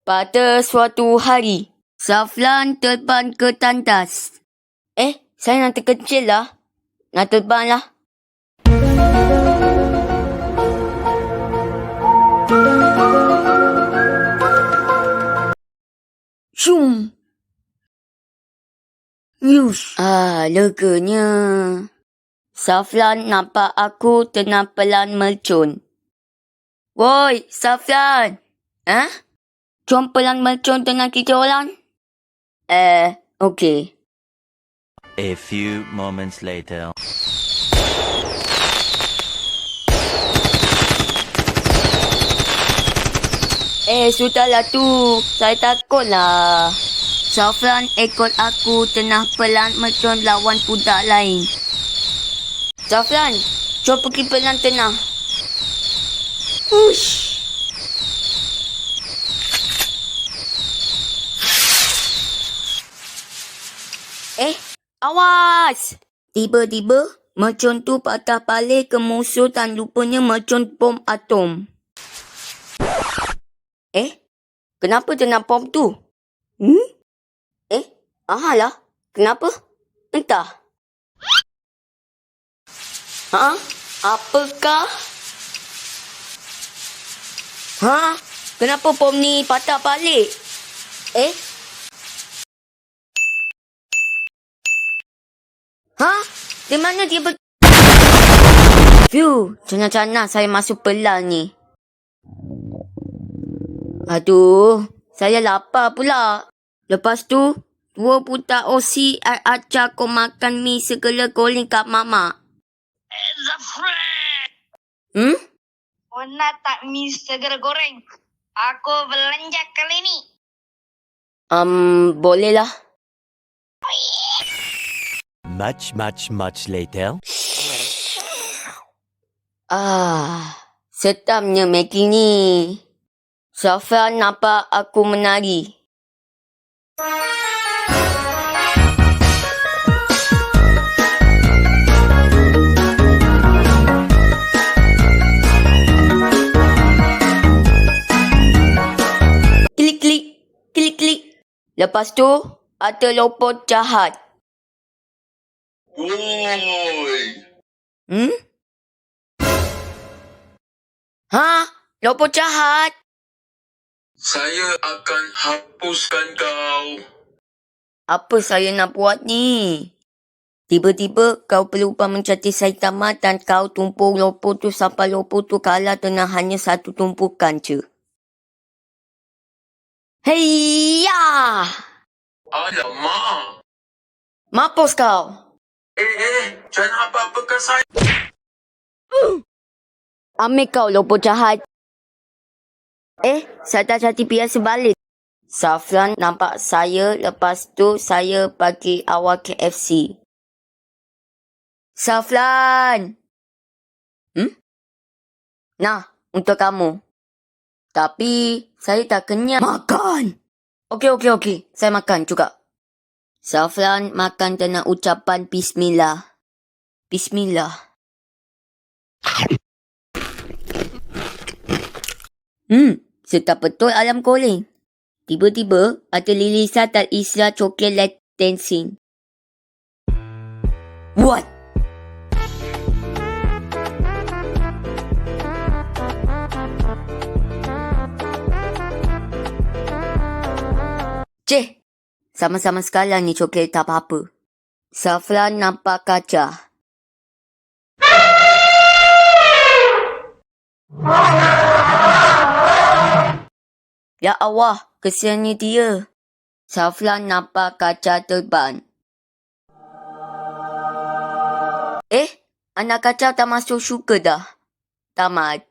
Pada suatu hari, Saflan terbang ke tandas. Saya nak terkecil lah. Nak terbang lah. Shum. Yush. Leganya. Saflan nampak aku tengah pelan melcun. Woi, Saflan. Jom pelan melcun dengan kita orang. Okey. A few moments later. Sudahlah tu. Saya takutlah. Saflan ikut aku tengah pelan melcun lawan budak lain. Saflan, jom pergi pelan tengah. Ush. Awas! Tiba-tiba, mercun tu patah balik ke musuh dan rupanya mercun bom atom. Kenapa kena bom tu? Alah, kenapa? Entah. Apakah? Kenapa bom ni patah balik? Di mana dia Cana-cana saya masuk pelang ni. Aduh, saya lapar pula. Lepas tu, 2 budak OC ajak aku makan mi segala goreng kat Mama. Zafran! Mana tak mi segera goreng? Aku belanja kali ni. Boleh lah. Much later. Sedapnya Maggi ni. Safran nampak aku menari. Klik. Lepas tu, ada robot jahat. Woi. Robot jahat. Saya akan hapuskan kau. Apa saya nak buat ni? Tiba-tiba kau berubah menjadi Saitama dan kau tumpuk robot tu sampai robot tu kalah dengan hanya satu tumpukan je. Hei-ya! Alamak. Mampus kau! Jangan apa-apakan saya. Ambil kau robot jahat. Saya dah jadi biasa balik. Safran nampak saya, lepas tu saya bagi awal KFC. Safran! Nah, untuk kamu. Tapi, saya tak kenyang. Makan! Okey. Saya makan juga. Safran makan dengan ucapan Bismillah. Bismillah. Sedap betul ayam goreng. Tiba-tiba ada lilisan dan istilah coklat dancing. What? Sama-sama sekarang ni coklat tak apa-apa. Safran nampak kaca. Ya Allah, kesiannya dia. Safran nampak kaca terbang. Anak kaca tak masuk syurga dah. Tamat.